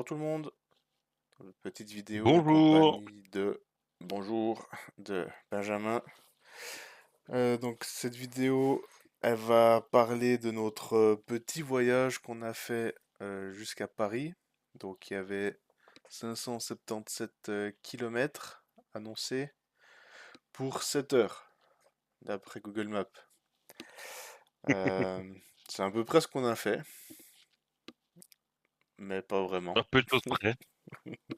Bonjour tout le monde, petite vidéo en Bonjour. compagnie de Bonjour de Benjamin. Donc cette vidéo, elle va parler de notre petit voyage qu'on a fait jusqu'à Paris. Donc il y avait 577 kilomètres annoncés pour 7 heures, d'après Google Maps. Euh, c'est à peu près ce qu'on a fait, mais pas vraiment. Un peu de choses près.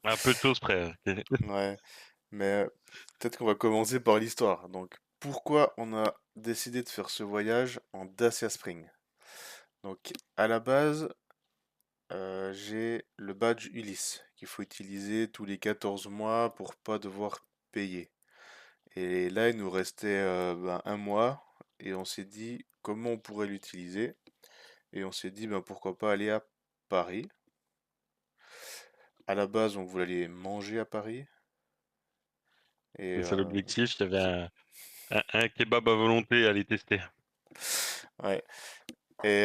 Un peu de choses près. Ok. Ouais. Mais peut-être qu'on va commencer par l'histoire. Donc, pourquoi on a décidé de faire ce voyage en Dacia Spring? Donc, à la base, j'ai le badge Ulysse qu'il faut utiliser tous les 14 mois pour pas devoir payer. Et là, il nous restait un mois et on s'est dit comment on pourrait l'utiliser. Et on s'est dit ben, pourquoi pas aller à Paris. À la base, on voulait aller manger à Paris. Et C'est l'objectif. Il y avait c'est- un kebab à volonté à aller tester. ouais. Et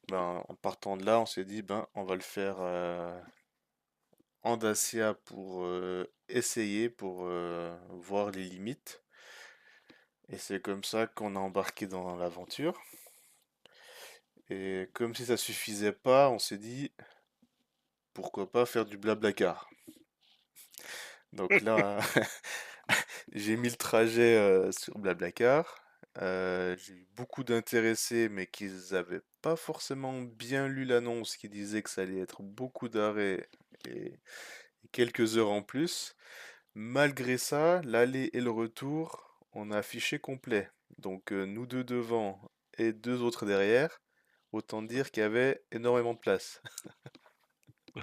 ben, en partant de là, on s'est dit, ben, on va le faire en Dacia pour essayer, pour voir les limites. Et c'est comme ça qu'on a embarqué dans l'aventure. Et comme si ça suffisait pas, on s'est dit, pourquoi pas faire du blablacar. Donc là, j'ai mis le trajet sur Blablacar. J'ai eu beaucoup d'intéressés, mais qui n'avaient pas forcément bien lu l'annonce qui disait que ça allait être beaucoup d'arrêts et quelques heures en plus. Malgré ça, l'aller et le retour, on a affiché complet. Donc nous deux devant et deux autres derrière. Autant dire qu'il y avait énormément de place.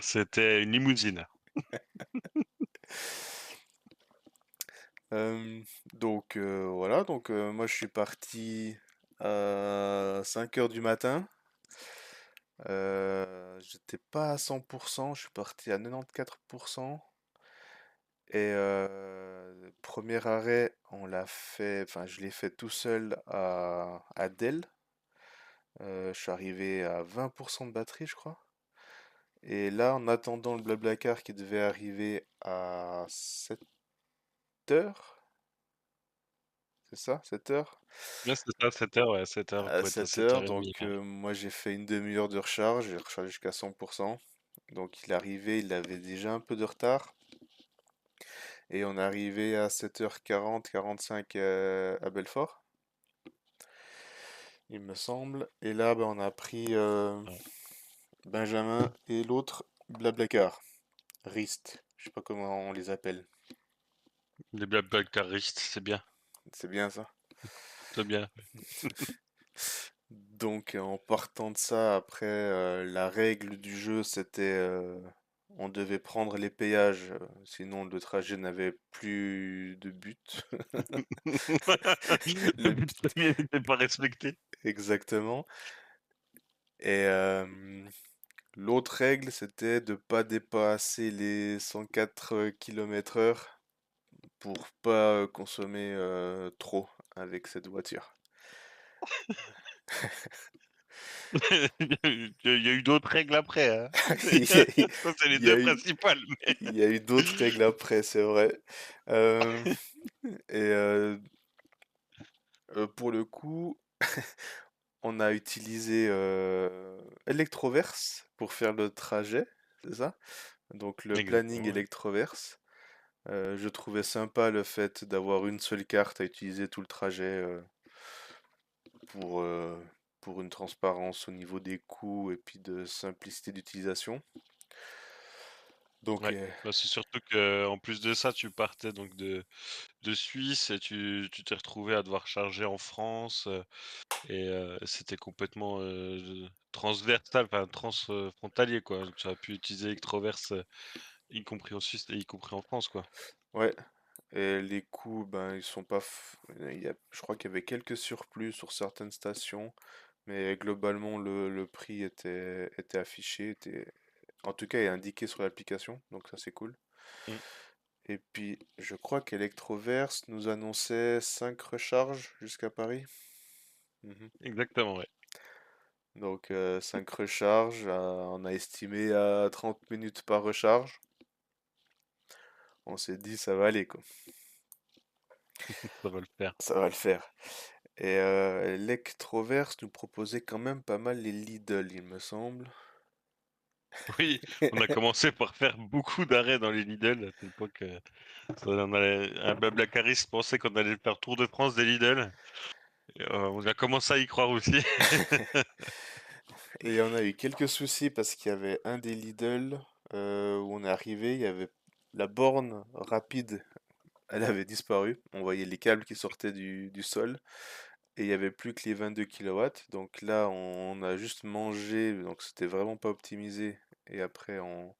C'était une limousine. Euh, donc voilà, donc moi je suis parti à 5 heures du matin. J'étais pas à 100%, je suis parti à 94%. Et premier arrêt, on l'a fait, enfin je l'ai fait tout seul à Dell. Je suis arrivé à 20% de batterie, je crois. Et là, en attendant le Blablacar qui devait arriver à 7 heures, c'est ça, 7 heures? Là, c'est ça, 7 heures, ouais, 7 heures, À pour être à 7 7 heures, heures et donc demie. Ouais. moi j'ai fait une demi-heure de recharge, j'ai rechargé jusqu'à 100%. Donc il est arrivé, il avait déjà un peu de retard. Et on est arrivé à 7h40, 45 à Belfort, il me semble. Et là, ben, on a pris Ouais. Benjamin et l'autre Blablacar. Rist, je sais pas comment on les appelle. Les blablacaristes, c'est bien. C'est bien ça. C'est bien. Donc en partant de ça, après la règle du jeu c'était on devait prendre les péages, sinon le trajet n'avait plus de but. Le Le but premier n'était pas respecté. exactement. Et l'autre règle c'était de pas dépasser les 104 km/h pour pas consommer trop avec cette voiture. Il y a eu d'autres règles après, hein. Il y a, Ça, c'est les il y deux a eu, principales. il y a eu d'autres règles après, c'est vrai. Euh, et pour le coup, on a utilisé Electroverse pour faire le trajet, c'est ça? Donc le planning Exactement, ouais. Electroverse. Je trouvais sympa le fait d'avoir une seule carte à utiliser tout le trajet pour, euh, pour une transparence au niveau des coûts et puis de simplicité d'utilisation. Donc, Ouais. Bah, c'est surtout que en plus de ça, tu partais donc de Suisse et tu t'es retrouvé à devoir charger en France, et c'était complètement transversal, enfin transfrontalier quoi. Tu as pu utiliser Electroverse, y compris en Suisse et y compris en France quoi. ouais, et les coûts, ben, ils sont pas. Je crois qu'il y avait quelques surplus sur certaines stations, mais globalement, le prix était affiché, en tout cas, est indiqué sur l'application, donc ça c'est cool. Mmh. Et puis, je crois qu'Electroverse nous annonçait 5 recharges jusqu'à Paris. Mhm. Exactement, ouais. Donc 5 recharges, on a estimé à 30 minutes par recharge. On s'est dit ça va aller quoi, Ça va le faire. ça va le faire. Et Electroverse nous proposait quand même pas mal les Lidl, il me semble. Oui, on a commencé par faire beaucoup d'arrêts dans les Lidl à tel point que un blablacariste pensait qu'on allait faire Tour de France des Lidl. Et, on a commencé à y croire aussi. Et on a eu quelques soucis parce qu'il y avait un des Lidl où on est arrivé, il y avait la borne rapide, elle avait disparu. On voyait les câbles qui sortaient du sol et il y avait plus que les 22 kilowatts. Donc là, on a juste mangé, donc c'était vraiment pas optimisé. Et après, on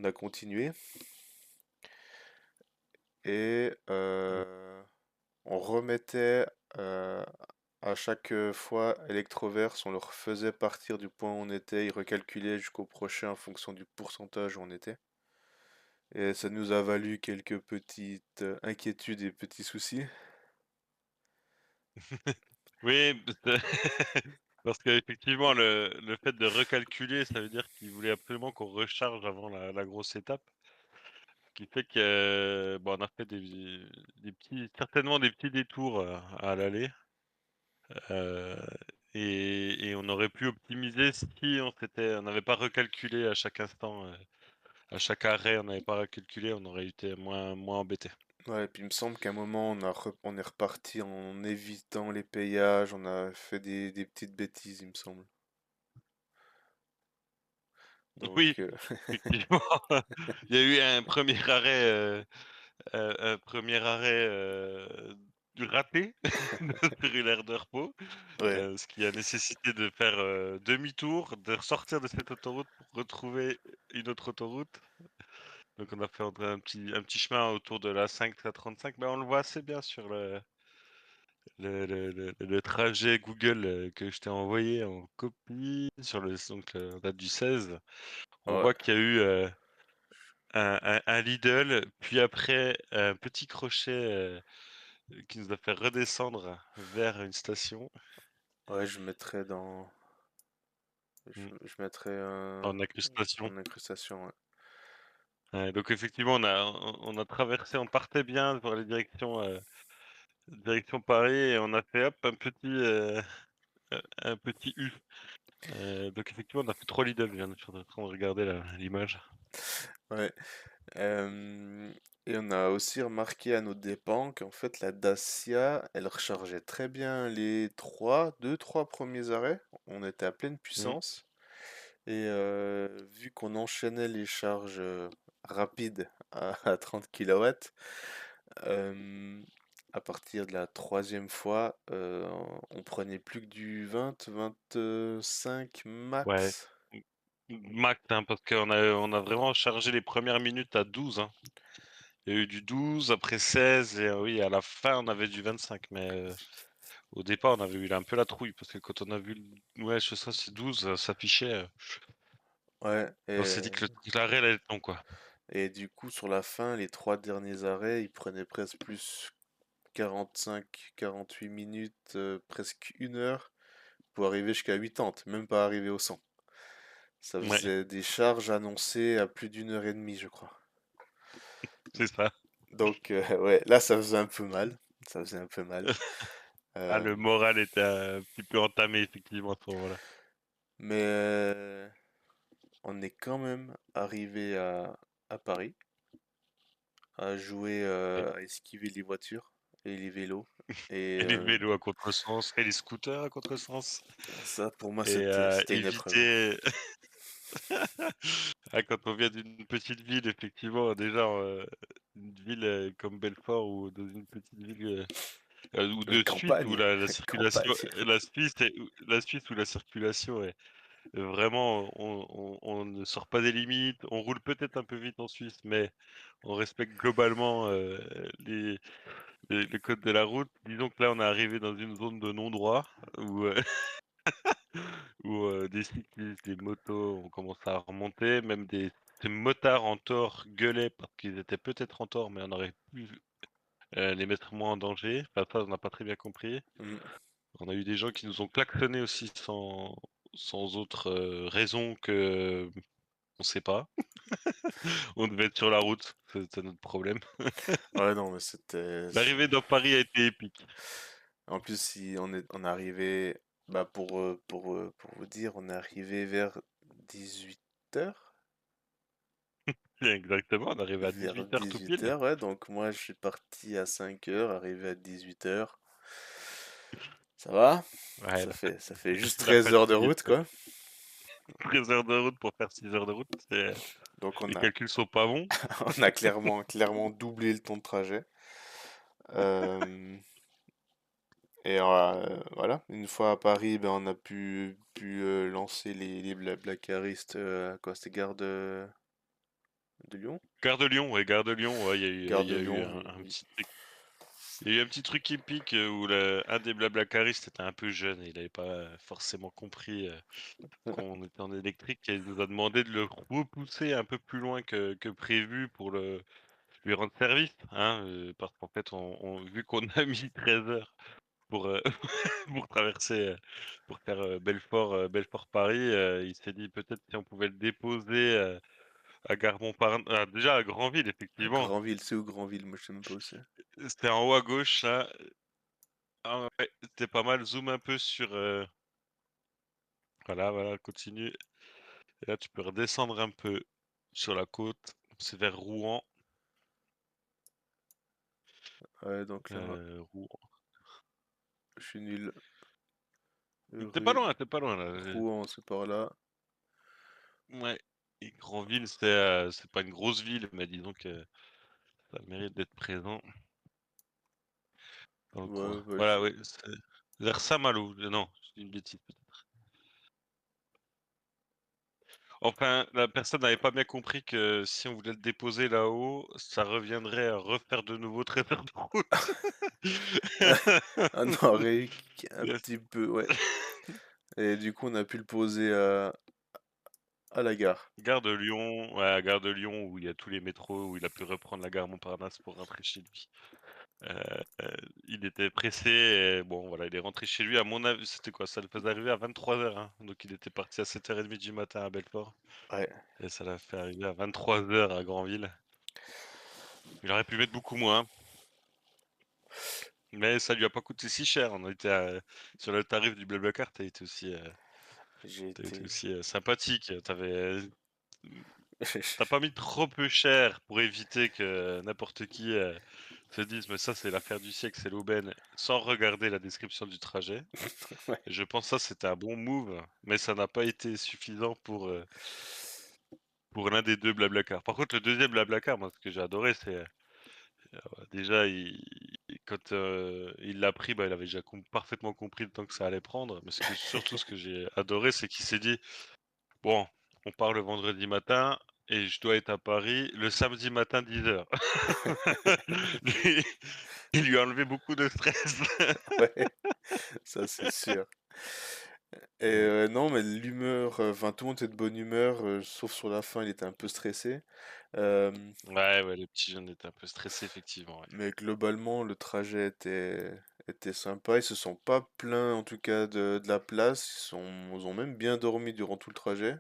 a continué et on remettait euh, à chaque fois électroverse, on le refaisait partir du point où on était, il recalculait jusqu'au prochain en fonction du pourcentage où on était. Et ça nous a valu quelques petites inquiétudes et petits soucis. Oui, parce qu'effectivement, le fait de recalculer, ça veut dire qu'il voulait absolument qu'on recharge avant la grosse étape. Ce qui fait que, bon, on a fait certainement des petits détours à l'aller. euh, et on aurait pu optimiser si on n'avait pas recalculé à chaque instant, à chaque arrêt, on n'avait pas recalculé, on aurait été moins embêté. Ouais, et puis il me semble qu'à un moment on est reparti en évitant les payages, on a fait des petites bêtises, il me semble. Oui, Donc effectivement, il y a eu un premier arrêt du raté sur une aire de repos, ouais, ce qui a nécessité de faire demi-tour, de ressortir de cette autoroute pour retrouver une autre autoroute. Donc on a fait un petit chemin autour de la 535, mais on le voit assez bien sur le trajet Google que je t'ai envoyé en copie sur la date du 16. On ouais, voit qu'il y a eu un Lidl, puis après un petit crochet qui nous a fait redescendre vers une station ouais, je mettrais dans, mm, je mettrais en incrustation. en incrustation, ouais. Donc effectivement, on a traversé, on partait bien vers les direction Paris et on a fait hop un petit U. Donc effectivement, on a fait 3 Lidl, je suis en train de regarder l'image. Ouais. Et on a aussi remarqué à nos dépens qu'en fait la Dacia, elle rechargeait très bien les deux, trois premiers arrêts. On était à pleine Mmh. puissance. Et vu qu'on enchaînait les charges rapides à 30 kilowatts, euh, à partir de la troisième fois, on prenait plus que du 20-25 Ouais, max. m max, hein, parce on a vraiment chargé les premières minutes à 12, hein. Il y a eu du 12, après 16 et oui, à la fin, on avait du 25, mais au départ, on avait eu un peu la trouille parce que quand on a vu ouais, je sais, c'est 12, s'affichait, Ouais, on s'est dit que l'arrêt allait être long, quoi. et du coup, sur la fin, les trois derniers arrêts, ils prenaient presque plus 45-48 minutes, presque une heure, pour arriver jusqu'à 80, même pas arriver au 100. Ça Ouais, faisait des charges annoncées à plus d'une heure et demie, je crois. c'est ça. Donc, ouais, là, ça faisait un peu mal. Ça faisait un peu mal. Ah, Euh, le moral était un petit peu entamé, effectivement, à ce moment-là. mais on est quand même arrivé à Paris, à jouer, Et à esquiver les voitures et les vélos. Et et les vélos à contresens et les scooters à contresens ça, pour moi, et c'était une épreuve. éviter ah, quand on vient d'une petite ville, effectivement, déjà, une ville, comme Belfort ou dans une petite ville, ou de Suisse où Campagne, la circulation campagne. la Suisse où la circulation est vraiment on ne sort pas des limites. On roule peut-être un peu vite en Suisse, mais on respecte globalement, les le code de la route. Disons que là, on est arrivé dans une zone de non-droit où, où, des cyclistes, des motos ont commencé à remonter, même des motards en tort gueulaient parce qu'ils étaient peut-être en tort, mais on aurait pu, les mettre moins en danger. Enfin, ça, on n'a pas très bien compris. Mm. On a eu des gens qui nous ont klaxonné aussi sans autre, raison que on sait pas. On devait être sur la route, c'était notre problème. Ouais, non, mais c'était. L'arrivée dans Paris a été épique. En plus, si on est arrivé, bah pour vous dire, on est arrivé vers 18 heures. Exactement, on arrivait à Vers 18 h tout 18 pile. heures, ouais. Donc moi, je suis parti à 5 heures, arrivé à 18 heures. Ça va? Ouais, Ça fait juste la 13 heures de fatigue, route, quoi. 13 heures de route pour faire 6 heures de route, Donc les on a, calculs sont pas bons. on a clairement doublé le temps de trajet. Euh, et voilà, une fois à Paris, ben, on a pu lancer les blablacaristes. Quoi, c'était gare de Lyon? Gare de Lyon, ouais, Gare de Lyon, ouais, Gare il y de a eu Lyon. un petit truc. Il y a eu un petit truc épique où un des blablacaristes était un peu jeune et il n'avait pas forcément compris qu'on était en électrique et il nous a demandé de le repousser un peu plus loin que prévu pour lui rendre service, hein, parce qu'en fait, vu qu'on a mis 13 heures pour, pour traverser, pour faire Belfort-Paris, il s'est dit peut-être si on pouvait le déposer à Gare Montparnasse, déjà à Granville, effectivement. Granville, c'est où Granville? Moi, je sais même pas où c'est. C'était en haut à gauche, là. Ah ouais, c'était pas mal. Zoom un peu sur. Voilà, voilà, continue. Et là, tu peux redescendre un peu sur la côte. C'est vers Rouen. Ouais, donc là, Rouen. je suis nul. T'es pas loin là. Rouen, c'est par là. Ouais. Et Grandville, c'est pas une grosse ville, mais disons que ça mérite d'être présent dans le coin. Ouais, bah, Voilà, ouais. C'est vers Saint-Malo. Non, je dis une bêtise. Enfin, la personne n'avait pas bien compris que si on voulait le déposer là-haut, ça reviendrait à refaire de nouveau 13 heures de route. on aurait eu un petit peu, ouais. Et du coup, on a pu le poser à la gare. Gare de Lyon, ouais, à Gare de Lyon où il y a tous les métros, où il a pu reprendre la gare Montparnasse pour rentrer chez lui. Il était pressé et bon, voilà, il est rentré chez lui. À mon avis, c'était quoi? Ça le faisait arriver à 23 h, hein. Donc il était parti à 7h30 du matin à Belfort Ouais, et ça l'a fait arriver à 23 h à Granville. Il aurait pu mettre beaucoup moins, mais ça lui a pas coûté si cher. On était sur le tarif du Blablacar, j'ai t'as été été. aussi sympathique. T'as pas mis trop peu cher pour éviter que n'importe qui se dise mais ça c'est l'affaire du siècle, c'est l'aubaine, sans regarder la description du trajet. Ouais, Et je pense que ça c'était un bon move, mais ça n'a pas été suffisant pour l'un des deux Blablacar. Par contre le deuxième Blablacar, moi ce que j'ai adoré c'est déjà quand il l'a pris, bah, il avait déjà parfaitement compris le temps que ça allait prendre. Mais surtout ce que j'ai adoré c'est qu'il s'est dit bon, on part le vendredi matin et je dois être à Paris le samedi matin 10 h. Lui il lui a enlevé beaucoup de stress. ouais, ça c'est sûr. Et Ouais. non, mais l'humeur, enfin tout le monde était de bonne humeur, sauf sur la fin, il était un peu stressé. Euh, Ouais, ouais, le petit jeune était un peu stressé effectivement, ouais. mais globalement, le trajet était sympa. Ils se sont pas plaints en tout cas de la place. Ils ont même bien dormi durant tout le trajet.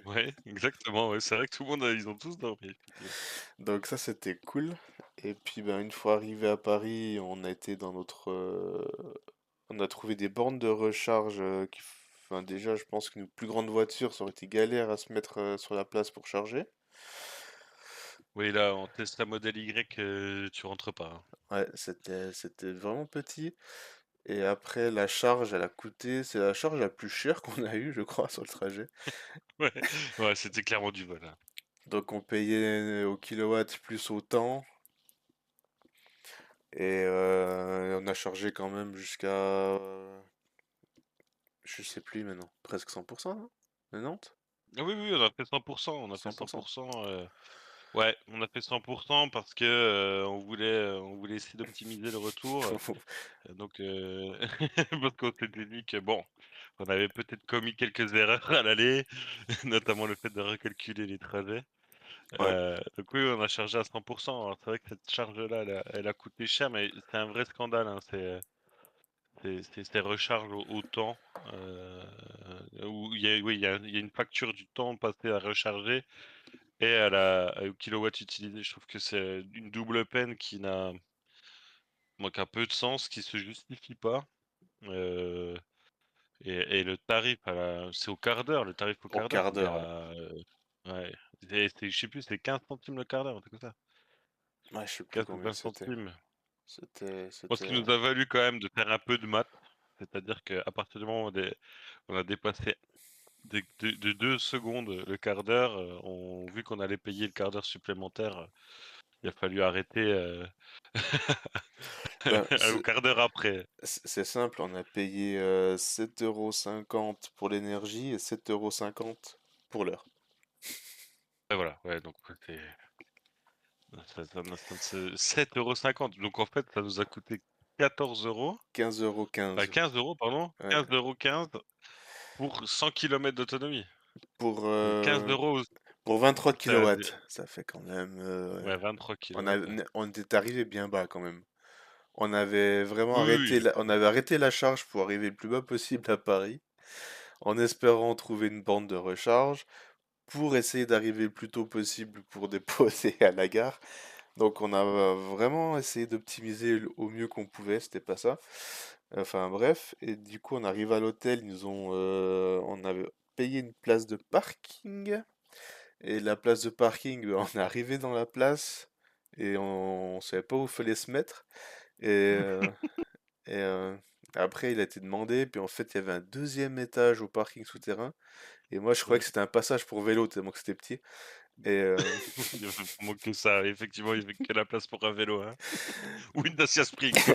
Ouais, exactement, ouais, c'est vrai que tout le monde a ils ont tous dormi effectivement. Donc ça, c'était cool. Et puis, ben, une fois arrivé à Paris, on a été dans on a trouvé des bornes de recharge enfin, déjà, je pense qu'une plus grande voiture, ça aurait été galère à se mettre sur la place pour charger. Oui, là, en Tesla Model Y, tu rentres pas, hein. Ouais, c'était vraiment petit. Et après, la charge, elle a coûté, c'est la charge la plus chère qu'on a eue, je crois, sur le trajet. Ouais, ouais, c'était clairement du vol, hein. Donc, on payait au kilowatt plus au temps. Et on a chargé quand même jusqu'à, je sais plus maintenant, presque 100%, non? 90? Ah oui, oui, on a fait 100 on a fait 100%. 100 ouais, on a fait 100 parce que, on voulait essayer d'optimiser le retour, donc parce qu'on s'était dit que bon, on avait peut-être commis quelques erreurs à l'aller, notamment le fait de recalculer les trajets. Ouais. Donc oui, on a chargé à 100. Alors c'est vrai que cette charge-là, elle a coûté cher, mais c'est un vrai scandale, hein. c'est recharge au temps, où il y a oui, il y a une facture du temps passé à recharger et au kilowatt utilisé. Je trouve que c'est une double peine qui manque un peu de sens, qui se justifie pas, heu et le tarif c'est au quart d'heure, le tarif au Au quart d'heure, quart il est d'heure, ouais. à, ouais, c'est je sais plus, c'est 15 centimes le quart d'heure, un truc comme ça. Ouais, je sais plus 15 ou combien 20 c'était. centimes. C'était, Moi, ce c'était... qui nous a valu quand même de faire un peu de maths, c'est-à-dire qu'à partir du moment où on a dépassé de 2 secondes le quart d'heure, on vu qu'on allait payer le quart d'heure supplémentaire, il a fallu arrêter, Ben, au quart d'heure après. c'est simple, on a payé 7,50 € pour l'énergie et 7,50 € pour l'heure. Et voilà, ouais, donc ouais, c'est 7,50 €. Donc en fait, ça nous a coûté 14 €, 15,15 €. 15 € pardon, Ouais. 15,15 € pour 100 kilomètres d'autonomie. Pour, Donc 15 euh, €, pour 23 c'est un kilowatts. Ça fait quand même. ouais, 23 On a, kilowatts, ouais. on était arrivé bien bas quand même. On avait vraiment Oui, oui, arrêté oui. on avait arrêté la charge pour arriver le plus bas possible à Paris, en espérant trouver une borne de recharge pour essayer d'arriver le plus tôt possible pour déposer à la gare. Donc on a vraiment essayé d'optimiser au mieux qu'on pouvait, c'était pas ça. Enfin bref, et du coup on arrive à l'hôtel, on avait payé une place de parking, et la place de parking, on est arrivé dans la place, et on savait pas où fallait se mettre, et, et après il a été demandé, puis en fait il y avait un deuxième étage au parking souterrain, et moi je croyais Ouais. que c'était un passage pour vélo tellement que c'était petit, et Il y avait vraiment que ça. Effectivement, il y avait que la place pour un vélo, hein. Ou une Dacia Spring, quoi.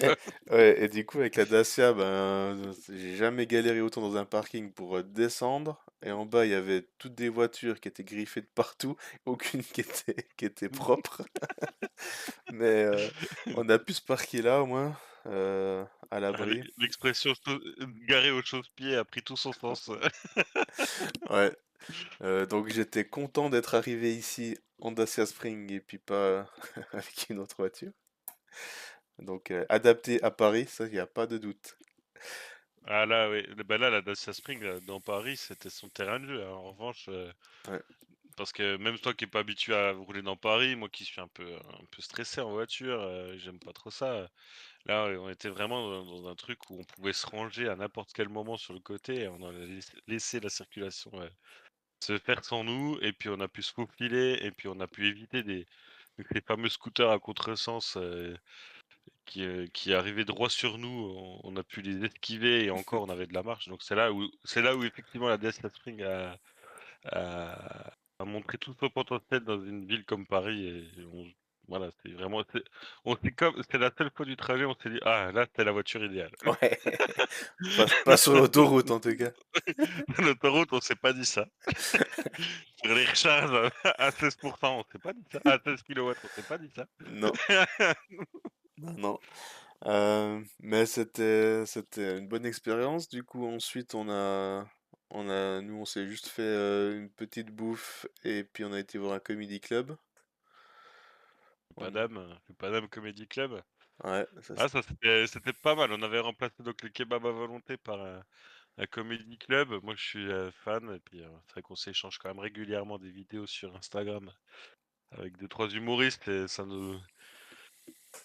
ouais, et du coup, avec la Dacia, ben, j'ai jamais galéré autant dans un parking pour descendre. Et en bas, il y avait toutes des voitures qui étaient griffées de partout, aucune qui était propre. Mais on a pu se parquer là au moins, à Ah, l'abri. l'expression garer au chausse-pied a pris tout son sens. Ouais, donc j'étais content d'être arrivé ici en Dacia Spring et puis pas avec une autre voiture. Donc adapté à Paris, ça, il n'y a pas de doute. Ah là, oui. Bah là, la Dacia Spring, dans Paris, c'était son terrain de jeu, hein. En revanche, Ouais. parce que même toi qui es pas habitué à rouler dans Paris, moi qui suis un peu stressé en voiture, j'aime pas trop ça. Là, on était vraiment dans un truc où on pouvait se ranger à n'importe quel moment sur le côté et on a laissé la circulation, se faire sans nous et puis on a pu se faufiler et puis on a pu éviter donc les fameux scooters à contresens, qui arrivaient droit sur nous. On a pu les esquiver et encore on avait de la marche. Donc c'est là où effectivement la DS Spring a montré tout son potentiel dans une ville comme Paris et voilà, c'est vraiment on s'est comme c'était la seule fois du trajet, on s'est dit: «Ah là, c'est la voiture idéale». Ouais, pas sur l'autoroute en tout cas. L'autoroute, on s'est pas dit ça. Sur les recharges à 16 on s'est pas dit ça. À 16 kilowatts, on s'est pas dit ça. Non, non, non. Mais c'était une bonne expérience. Du coup, ensuite, nous, on s'est juste fait une petite bouffe et puis on a été voir un comedy club. On- Le Paname Comedy Club. Ouais, ça Ah c'est. ça c'était pas mal. On avait remplacé donc le kebab à volonté par un comedy club. Moi je suis fan et puis c'est vrai qu'on s'échange quand même régulièrement des vidéos sur Instagram avec deux trois humoristes et ça nous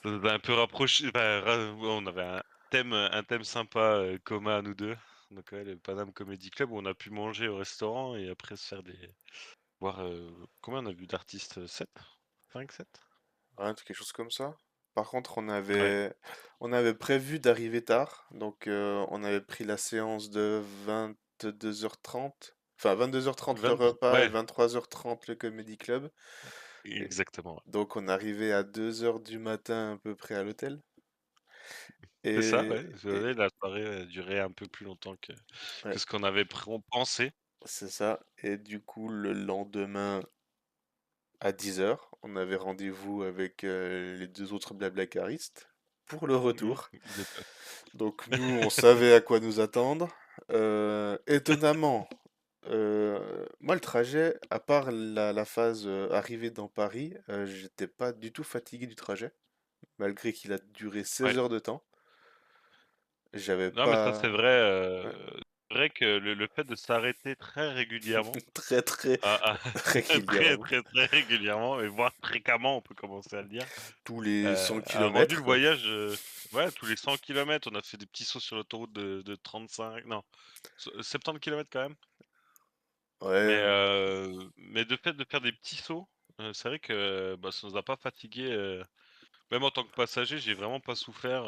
a un peu rapproché. Enfin, ouais, on avait un thème sympa commun à nous deux. Donc ouais, le Paname Comedy Club où on a pu manger au restaurant et après se faire des voir combien on a vu d'artistes? 7 5 7. Ouais, quelque chose comme ça. Par contre, Ouais. on avait prévu d'arriver tard. Donc, on avait pris la séance de 22h30. Enfin, 22h30 le 23 repas et ouais, 23h30 le comedy club. Et exactement, ouais. donc, on arrivait à 2h du matin à peu près à l'hôtel. C'est ça, Et, ouais. et La soirée a duré un peu plus longtemps que ouais, ce qu'on avait pensé. c'est ça. Et du coup, le lendemain à 10h, on avait rendez-vous avec les deux autres blablacaristes pour le Mmh retour. mh. Donc nous, on savait à quoi nous attendre. Étonnamment, moi, le trajet, à part la phase arrivée dans Paris, j'étais pas du tout fatigué du trajet, malgré qu'il a duré 16 Ouais, heures de temps. J'avais Non, mais ça, c'est pas vrai, ouais, c'est vrai que le fait de s'arrêter très régulièrement, très, très à très, régulièrement, très, très régulièrement et voire fréquemment, on peut commencer à le dire, tous les 100 a rendu kilomètres, le quoi. voyage, ouais, tous les 100 kilomètres, on a fait des petits sauts sur l'autoroute de 35 non, 70 kilomètres quand même. Ouais, Mais de fait de faire des petits sauts, c'est vrai que, bah, ça nous a pas fatigués, même en tant que passager, j'ai vraiment pas souffert,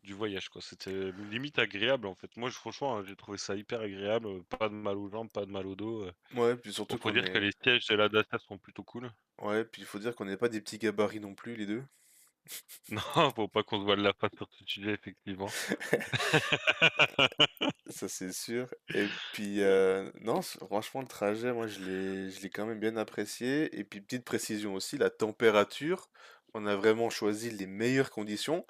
du voyage, quoi. C'était limite agréable, en fait. Moi, franchement, hein, j'ai trouvé ça hyper agréable, pas de mal aux jambes, pas de mal au dos. ouais, puis Bon, surtout faut qu'on dire que est les sièges de la Dacia sont plutôt cool. ouais, puis il faut dire qu'on n'est pas des petits gabarits non plus les 2. Non, faut pas qu'on se voile la face sur ce sujet, effectivement. Ça, c'est sûr. Et puis, non, franchement, le trajet, moi, je l'ai quand même bien apprécié. Et puis, petite précision aussi, la température, on a vraiment choisi les meilleures conditions.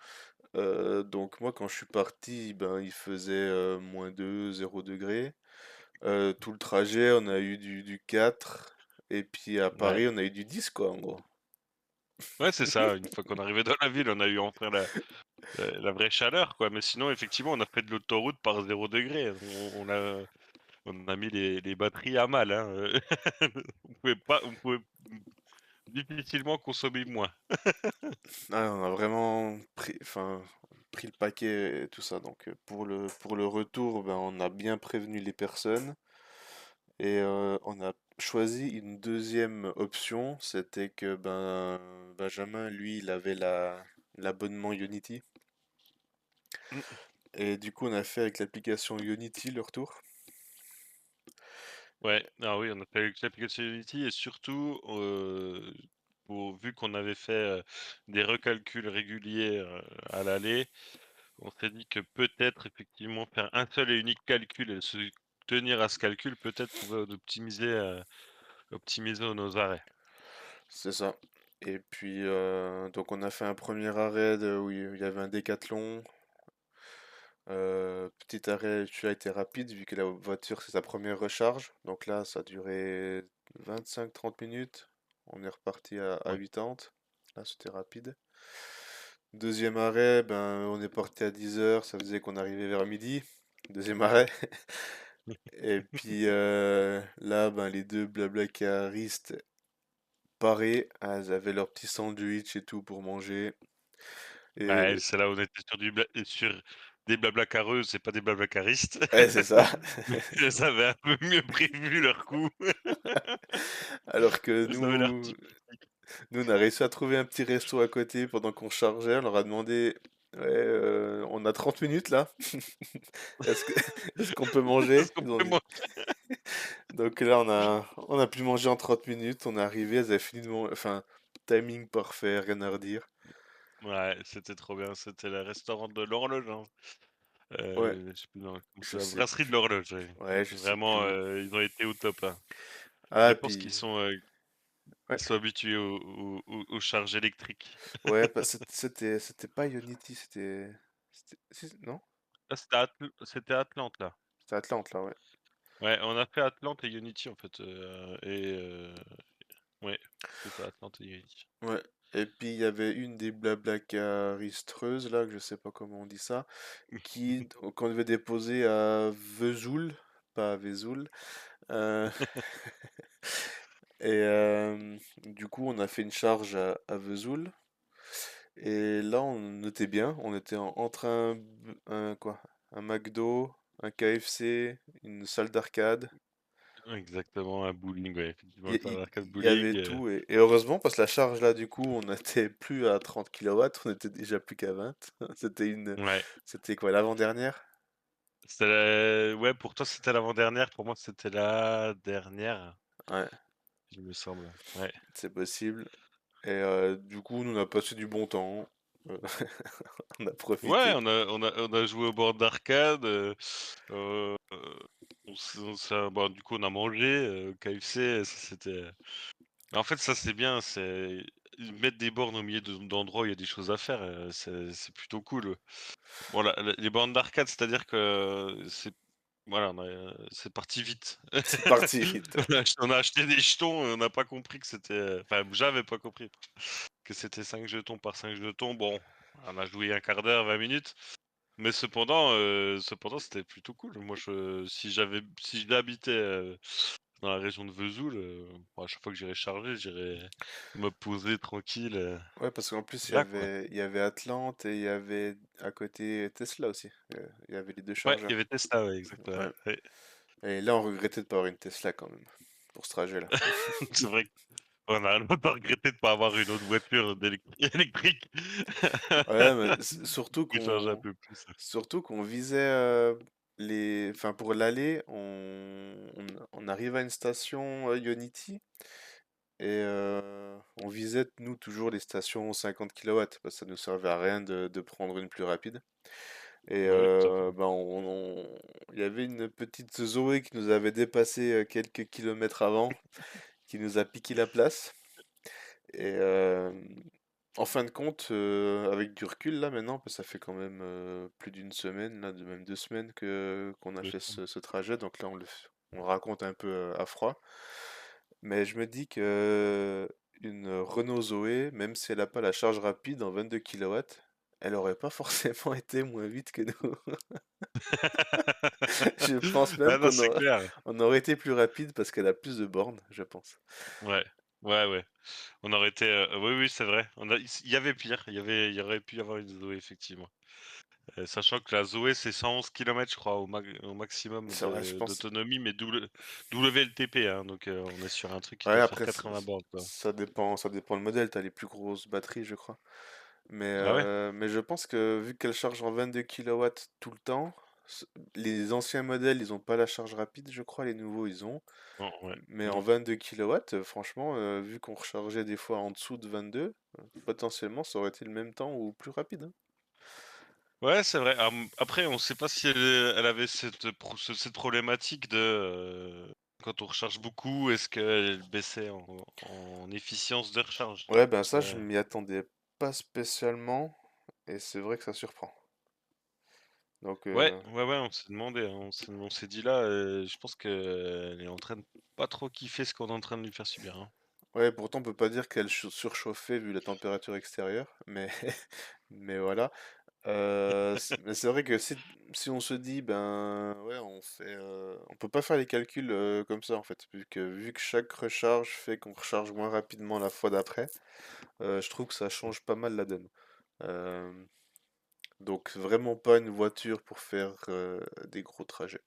Donc, moi, quand je suis parti, ben, il faisait -2, 0 degré. Tout le trajet, on a eu du 4. Et puis, à Ouais. Paris, on a eu du 10, quoi, en gros. Ouais, c'est ça. Une fois qu'on est arrivé dans la ville, on a eu enfin la vraie chaleur, quoi. Mais sinon, effectivement, on a fait de l'autoroute par 0 degré. On a mis les batteries à mal, hein, on pouvait difficilement consommer moins. Ah, on a vraiment pris le paquet et tout ça. Donc, pour le retour, ben, on a bien prévenu les personnes. Et on a choisi une deuxième option, c'était que ben Benjamin, lui, il avait l'abonnement Unity. Mmh. Et du coup, on a fait avec l'application Unity le retour. Ouais, ah oui, on a fait avec l'application Unity et surtout, vu qu'on avait fait, des recalculs réguliers, à l'aller, on s'est dit que peut-être effectivement faire un seul et unique calcul et se tenir à ce calcul, peut-être pouvait optimiser nos arrêts. C'est ça. Et puis, donc on a fait un premier arrêt où il y avait un décathlon. Petit arrêt, celui-là a été rapide vu que la voiture c'est sa première recharge. Donc là, ça a duré 25-30 minutes. On est reparti à Ouais. 80. Là, c'était rapide. Deuxième arrêt, ben, on est parti à 10 heures, ça faisait qu'on arrivait vers midi. Deuxième arrêt. Et puis là, ben, les deux blablacaristes paraient, elles avaient leur petit sandwich et tout pour manger. Ouais, Et c'est là où on était sur des blablacareuses et pas des blablacaristes. ouais, c'est ça. Elles avaient un peu mieux prévu leur coup. Alors que Elles avaient l'air nous, typiques. nous, on a réussi à trouver un petit resto à côté pendant qu'on chargeait. On leur a demandé, ouais, on a 30 minutes là. Est-ce que, est-ce qu'on peut manger? Est-ce qu'on Ils ont peut dit. moi Donc là, on a pu manger en 30 minutes. On est arrivé, elles avaient fini de manger. Enfin, timing parfait, rien à redire. Ouais, c'était trop bien, c'était le restaurant de l'horloge, hein. Ouais, Je sais plus comment je c'est la sais brasserie de plus. l'horloge, ouais. Ouais, je sais Vraiment, plus. ils ont été au top, là. Je Ah, pense puis, qu'ils sont, ouais, ils sont habitués aux charges électriques. ouais, c'était pas Unity, non? Ah, c'était Atlante, là. C'était Atlante là, ouais. Ouais, on a fait Atlante et Unity, en fait, ouais, c'était Atlante et Unity. Ouais. Et puis il y avait une des blablacaristeuses là, que je sais pas comment on dit ça, qu'on devait déposer à Vesoul, pas à Vesoul. Euh, et du coup, on a fait une charge à Vesoul. Et là, on était bien. On était entre un McDo, un KFC, une salle d'arcade. Exactement, un bowling, ouais, effectivement, Il le y, terrain d'arcade il y avait bowling, tout. Et heureusement, parce que la charge là, du coup, on n'était plus à 30 kilowatts, on était déjà plus qu'à 20. ouais. C'était quoi, l'avant-dernière? Ouais, pour toi, c'était l'avant-dernière, pour moi, c'était la dernière, Ouais, il me semble. Ouais. c'est possible. Et du coup, nous, on a passé du bon temps. Euh, on a Ouais, profité. on a joué au bord d'arcade, heu, bon, du coup, on a mangé, KFC, ça c'était en fait, ça, c'est bien, c'est mettre des bornes au milieu d'endroits où il y a des choses à faire, c'est plutôt cool. Bon, les bornes d'arcade, c'est-à-dire que voilà, c'est parti vite. C'est parti vite. On a acheté des jetons et on n'a pas compris que c'était, enfin, j'avais pas compris que c'était 5 jetons par 5 jetons. Bon, on a joué un quart d'heure, 20 minutes. Mais cependant, c'était plutôt cool. Moi, si j'habitais, dans la région de Vesoul, à chaque fois que j'irais charger, j'irais me poser tranquille, Ouais, parce qu'en plus, là, quoi. il y avait Atlante et il y avait à côté Tesla aussi. Il y avait les deux Ouais, il y chargeurs. avait Tesla, ouais, exact, ouais, Ouais. ouais. Et là, on regrettait de pas avoir une Tesla quand même, pour ce trajet-là. C'est vrai qu'on a longtemps regretté de pas avoir une autre voiture électrique. Ouais, mais Qui charge un peu plus. surtout qu'on visait enfin pour l'aller, on arrive à une station Ionity et on visait nous toujours les stations 50 kilowatts parce que ça ne servait à rien de prendre une plus rapide. Et Ouais, tout à fait. ben il y avait une petite Zoé qui nous avait dépassé quelques kilomètres avant, qui nous a piqué la place. Et en fin de compte, avec du recul là maintenant, parce que ça fait quand même plus d'une semaine, là, même 2 semaines qu'on a Ouais. fait ce trajet, donc là on le raconte un peu à froid. Mais je me dis que une Renault Zoé, même si elle n'a pas la charge rapide en 22 kilowatts, elle aurait pas forcément été moins vite que nous. Je pense même Ah non, c'est clair. on aurait été plus rapide parce qu'elle a plus de bornes, je pense. Ouais. Ouais, ouais. On aurait été, oui, oui, c'est vrai. Il y avait pire, il y aurait pu y avoir une Zoé effectivement. Sachant que la Zoé, c'est 111 kilomètres, je crois, au maximum C'est vrai, je de pense. d'autonomie, mais WLTP, hein, donc on est sur un truc qui Ouais, doit faire après, 80 bornes, quoi. ça dépend le modèle. T'as les plus grosses batteries, je crois. Ah ouais? Mais je pense que vu qu'elle charge en 22 kilowatts tout le temps, c- les anciens modèles, ils ont pas la charge rapide, je crois. Les nouveaux, ils ont. Non, ouais. Mais Mmh. en 22 kilowatts, franchement, vu qu'on rechargeait des fois en dessous de 22, potentiellement, ça aurait été le même temps ou plus rapide, hein. Ouais, c'est vrai. Après, on sait pas si elle avait cette problématique de, quand on recharge beaucoup, est-ce qu'elle baissait en efficience de recharge? Ouais, ben ça, je Ça m'y attendais pas spécialement. Et c'est vrai que ça surprend. Donc, Ouais, ouais, ouais, on s'est demandé, hein, on s'est dit là, je pense qu'elle est en train de pas trop kiffer ce qu'on est en train de lui faire subir, hein. ouais, pourtant, on peut pas dire qu'elle surchauffait vu la température extérieure, mais, mais voilà. Mais c'est vrai que si on se dit, ben, ouais, on peut pas faire les calculs comme ça en fait, vu que chaque recharge fait qu'on recharge moins rapidement la fois d'après, je trouve que ça change pas mal la donne. Euh, donc, vraiment pas une voiture pour faire des gros trajets.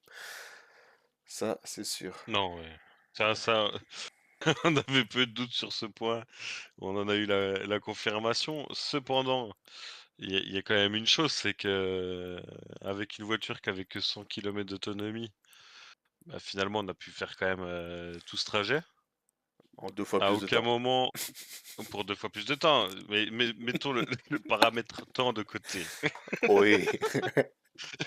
Ça, c'est sûr. Non, ouais. Ça, on avait peu de doutes sur ce point. On en a eu la confirmation. Cependant, il y a quand même une chose, c'est que, avec une voiture qui avait que 100 kilomètres d'autonomie, bah, finalement, on a pu faire quand même, tout ce trajet. En 2 fois À plus de aucun temps. moment pour 2 fois plus de temps, mais mettons le paramètre temps de côté. Oui.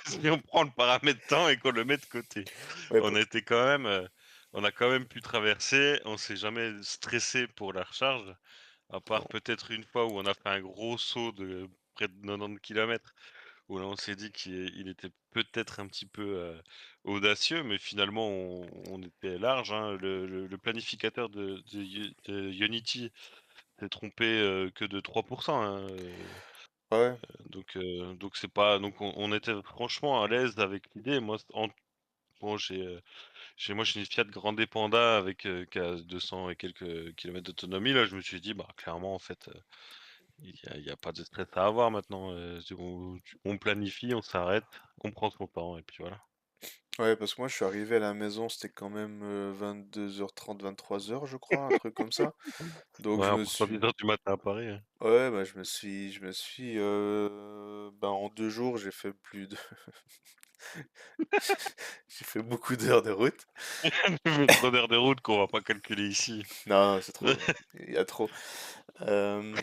Si on prend le paramètre temps et qu'on le met de côté, Ouais, on a été quand même, on a quand même pu traverser, on s'est jamais stressé pour la recharge, à part non. peut-être une fois où on a fait un gros saut de près de 90 kilomètres, où là on s'est dit qu'il était peut-être un petit peu, audacieux, mais finalement on était large, hein. Le planificateur de Unity s'est trompé, que de 3 hein, Ouais. donc c'est pas donc on était franchement à l'aise avec l'idée. Moi, bon, j'ai une Fiat Grande Panda avec, qui a 200 et quelques kilomètres d'autonomie. Là, je me suis dit: «Bah, clairement, en fait, il y a pas de stress à avoir maintenant, on planifie, on s'arrête, on prend son temps et puis voilà». Ouais, parce que moi je suis arrivé à la maison, c'était quand même 22h30, 23h, je crois, un truc comme ça. Donc Ouais, je en me partant suis. 10:00 du matin à Paris, hein. Ouais, bah ben, en 2 jours, j'ai fait plus de. J'ai fait beaucoup d'heures de route. Tu fais trop d'heures de route qu'on va pas calculer ici. Non, c'est trop. Il y a trop. Euh,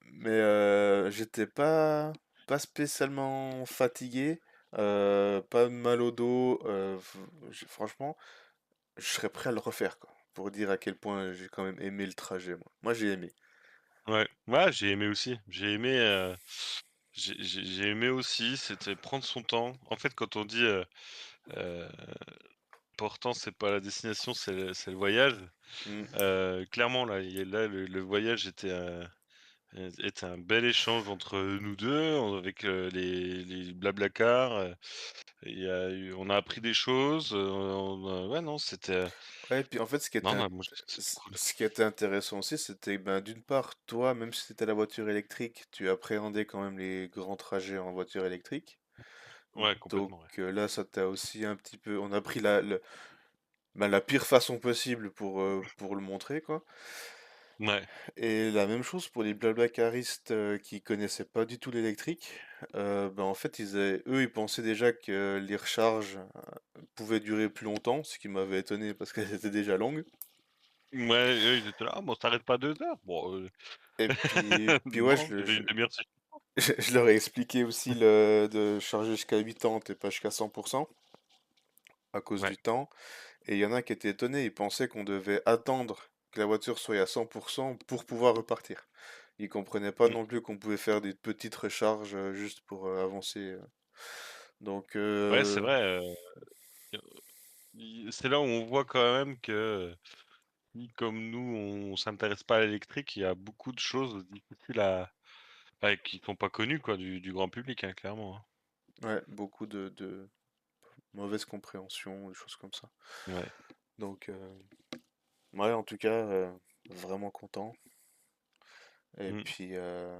mais j'étais pas spécialement fatigué, pas mal au dos. Franchement, je serais prêt à le refaire, quoi. Pour dire à quel point j'ai quand même aimé le trajet, moi. Moi, j'ai aimé. Ouais, ouais, j'ai aimé aussi. J'ai aimé aussi, c'était prendre son temps. En fait, quand on dit, heu, l'important c'est pas la destination, c'est le voyage. Mm. Clairement là, le voyage était un bel échange entre nous 2 avec, les Blablacar, on a appris des choses, on a ouais, non, c'était, Ouais, et puis en fait, non, non, moi, c'était cool. ce qui était intéressant aussi, c'était, ben, d'une part, toi, même si c'était la voiture électrique, tu appréhendais quand même les grands trajets en voiture électrique. Ouais, Donc complètement, ouais. là, ça t'a aussi un petit peu, on a pris la pire façon possible pour le montrer, quoi. Ouais, Et la même chose pour les blablacaristes qui connaissaient pas du tout l'électrique. Ben, en fait, eux, ils pensaient déjà que les recharges pouvaient durer plus longtemps, ce qui m'avait étonné parce qu'elles étaient déjà longues. ouais, eux, ils étaient là: «Ah, mais on s'arrête pas 2 heures?» Bon, Et puis ouais, non, il y avait une demi-heure, c'est je leur ai expliqué aussi de charger jusqu'à 80 et pas jusqu'à 100% à cause ouais, du temps. Et il y en a qui étaient étonnés, ils pensaient qu'on devait attendre que la voiture soit à 100% pour pouvoir repartir. Ils comprenaient pas mmh. non plus qu'on pouvait faire des petites recharges juste pour avancer. Donc, Ouais, c'est vrai, y i c'est là où on voit quand même que, si comme nous, on s'intéresse pas à l'électrique, il y a beaucoup de choses difficiles à ouais, qui sont pas connues quoi du grand public, hein, clairement, hein. ouais, beaucoup de mauvaise compréhension, des choses comme ça. Ouais. Donc, ouais, en tout cas, vraiment content. Et Mmh. puis, de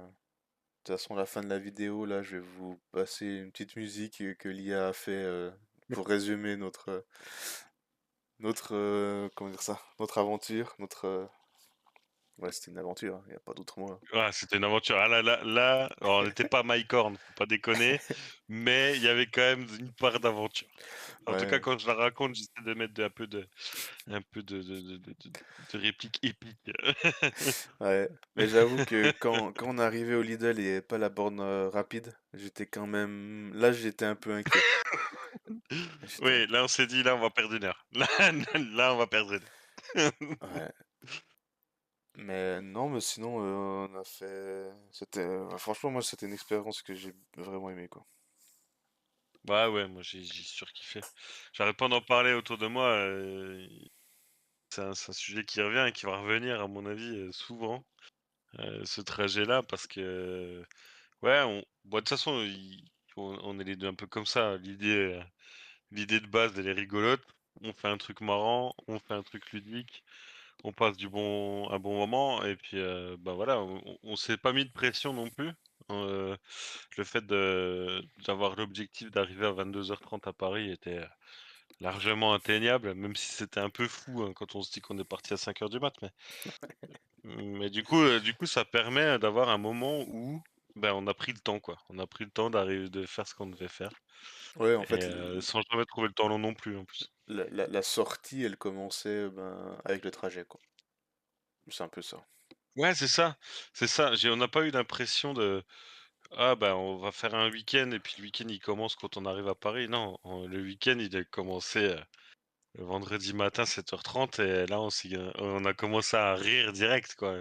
toute façon, à la fin de la vidéo, là, je vais vous passer une petite musique que l'IA a fait pour résumer comment dire ça, notre aventure, ouais, c'était une aventure, il n'y a pas d'autre mot, hein. Ah, c'était une aventure. Ah là, alors on n'était pas Mike Horn, faut pas déconner, mais il y avait quand même une part d'aventure. En tout cas, Ouais, quand je la raconte, j'essaie de mettre un peu de répliques épiques. ouais. Mais j'avoue que quand on est arrivé au Lidl et pas la borne rapide, j'étais quand même, là, j'étais un peu inquiet. J'étais un Oui, là, on s'est dit: «Là, on va perdre 1 heure. Là, on va perdre 1 heure». Ouais. Mais non, mais sinon, on a fait. Franchement, moi, c'était une expérience que j'ai vraiment aimé, quoi. Bah, ouais, moi, j'ai surkiffé. J'arrête pas d'en parler autour de moi, c'est un sujet qui revient et qui va revenir à mon avis, souvent, ce trajet-là parce que, ouais, de toute façon, on est les 2 un peu comme ça. L'idée de base, elle est rigolote. On fait un truc marrant, on fait un truc ludique, on passe un bon moment et puis, bah, voilà, on s'est pas mis de pression non plus. Heu, le fait d'avoir l'objectif d'arriver à 22h30 à Paris était, largement atteignable, même si c'était un peu fou, hein, quand on se dit qu'on est parti à 5 heures du mat, mais du coup, ça permet d'avoir un moment où, ben, on a pris le temps, quoi. On a pris le temps d'arriver de faire ce qu'on devait faire Ouais, en et fait, sans jamais trouver le temps long non plus, en plus. la sortie, elle commençait ben, avec le trajet, quoi. C'est un peu ça. Ouais, c'est ça. On n'a pas eu l'impression de: «Ah, bah, on va faire un week-end» et puis le week-end, il commence quand on arrive à Paris. Non, le week-end, il a commencé, le vendredi matin 7h30 et là, on a commencé à rire direct, quoi.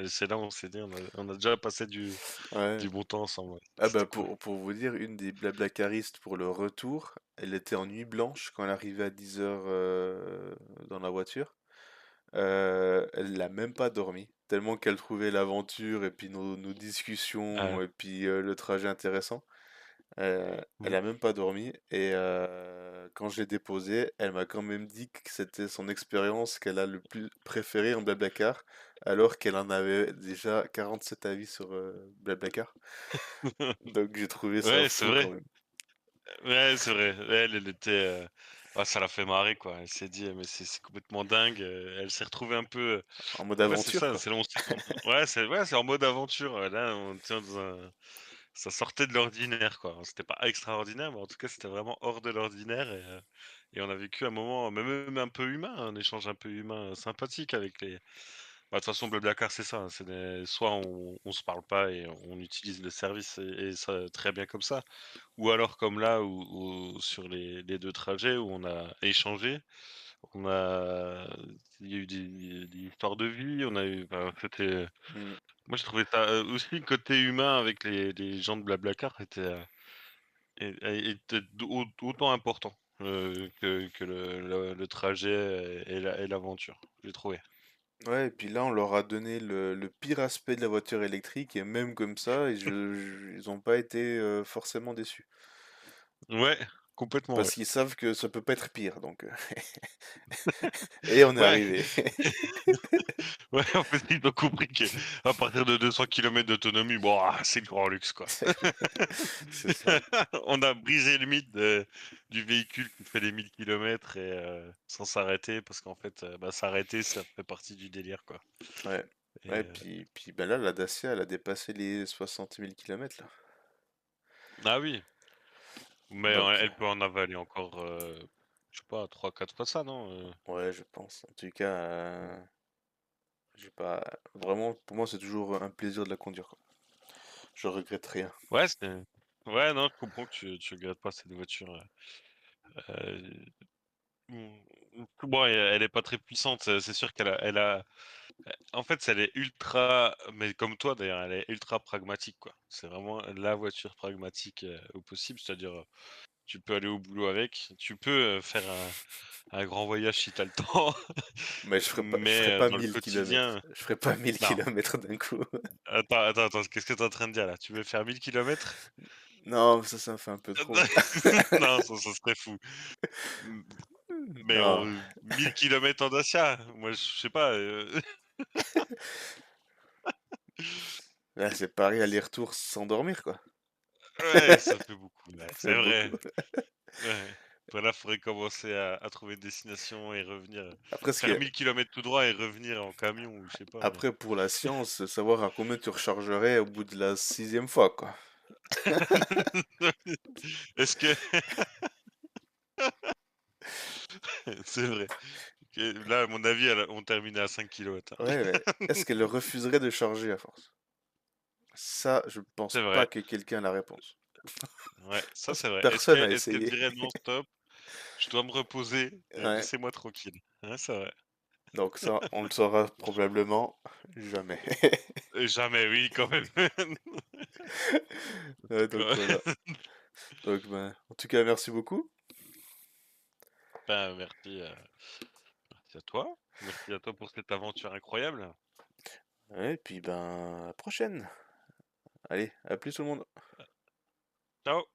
C'est là où on s'est dit: «On a déjà passé Ouais. du bon temps ensemble, ouais». Ah bah C'était cool. pour vous dire, une des blablacaristes pour le retour, elle était en nuit blanche quand elle arrivait à 10 heures dans la voiture. Elle n'a même pas dormi, tellement qu'elle trouvait l'aventure et puis nos Ah, discussions et puis le trajet intéressant. Elle mmh. a même pas dormi et quand je l'ai déposée, elle m'a quand même dit que c'était son expérience qu'elle a le plus préférée en Blablacar, alors qu'elle en avait déjà 47 avis sur Blablacar. Donc j'ai trouvé ça Ouais, c'est fou quand vrai. même. Ouais, c'est vrai. Elle était, ah, ça l'a fait marrer, quoi. Elle s'est dit: «Mais c'est complètement dingue», elle s'est retrouvée un peu, En mode ouais, c'est aventure, ça, quoi. c'est là où on s'est ouais, c'est en mode aventure, là, on tient dans un ça sortait de l'ordinaire, quoi. C'était pas extraordinaire, mais en tout cas, c'était vraiment hors de l'ordinaire et on a vécu un moment même un peu humain, un échange un peu humain, sympathique avec les bah, de toute façon, Blablacar, c'est ça, hein, c'est des soit on se parle pas et on utilise le service et ça très bien comme ça, ou alors comme là où sur les 2 trajets où on a échangé, on a il y a eu des histoires de vie, on a eu enfin, c'était Mm. moi, j'ai trouvé ça, aussi le côté humain avec les gens de Blablacar était autant important, que le trajet et l'aventure, j'ai trouvé. Ouais, et puis là, on leur a donné le pire aspect de la voiture électrique, et même comme ça, ils ont pas été forcément déçus. Ouais, complètement, ouais. Parce qu'ils savent que ça peut pas être pire, donc et on est Ouais, arrivé. ouais, en fait, ils ont compris que à partir de 200 kilomètres d'autonomie, bon, c'est le grand luxe, quoi. C'est ça. On a brisé le mythe du véhicule qui fait les 1000 kilomètres et sans s'arrêter, parce qu'en fait, bah, s'arrêter, ça fait partie du délire, quoi. Ouais. Et, Ouais, puis ben là, la Dacia, elle a dépassé les 60 000 kilomètres là. ah oui, mais Donc, elle peut en avaler encore, je sais pas, trois, quatre fois ça, non? ouais, je pense. En tout cas, j'ai pas. Vraiment, pour moi, c'est toujours un plaisir de la conduire, quoi. Je regrette rien. Ouais, ouais, non, je comprends que tu regrettes pas cette voiture. Bon, elle est pas très puissante. C'est sûr en fait, elle est ultra, mais comme toi d'ailleurs, elle est ultra pragmatique, quoi. C'est vraiment la voiture pragmatique au possible. C'est-à-dire, tu peux aller au boulot avec, tu peux faire un grand voyage si t'as le temps, Mais je ferai mais pas dans le 1000 kilomètres. quotidien, Je ferai pas 1000 non. kilomètres d'un coup. Attends, qu'est-ce que t'es en train de dire là? Tu veux faire 1000 kilomètres? Non, ça me fait un peu trop. Non, ça serait fou. M- Mais Non. 1000 kilomètres en Dacia, moi je sais pas. Là, c'est Paris aller-retour sans dormir, quoi. Ouais, ça fait beaucoup, ouais, Ça fait c'est beaucoup. vrai. Ouais. Voilà, faudrait commencer à trouver une destination et revenir, Après, faire 1000 kilomètres tout droit et revenir en camion ou je sais pas, après, pour la science, savoir à combien tu rechargerais au bout de la 6e fois, quoi. Est-ce que c'est vrai. OK, là, à mon avis, on terminait à 5 kilomètres, hein. Ouais, mais est-ce qu'elle refuserait de charger à force? Ça, je pense C'est pas vrai, que quelqu'un a la réponse. ouais, ça Parce que c'est vrai. personne a Est-ce qu'elle essayé. dirait: «Non, stop, je dois me reposer, Ouais. laissez-moi tranquille». Ouais, c'est vrai. Donc ça, on le saura probablement jamais. Jamais, oui, quand même. En tout Ouais, donc cas, voilà. Donc ben, en tout cas, merci beaucoup. ben, merci à toi. Merci à toi pour cette aventure incroyable. Ouais, et puis ben, à la prochaine. Allez, à plus tout le monde. Ciao.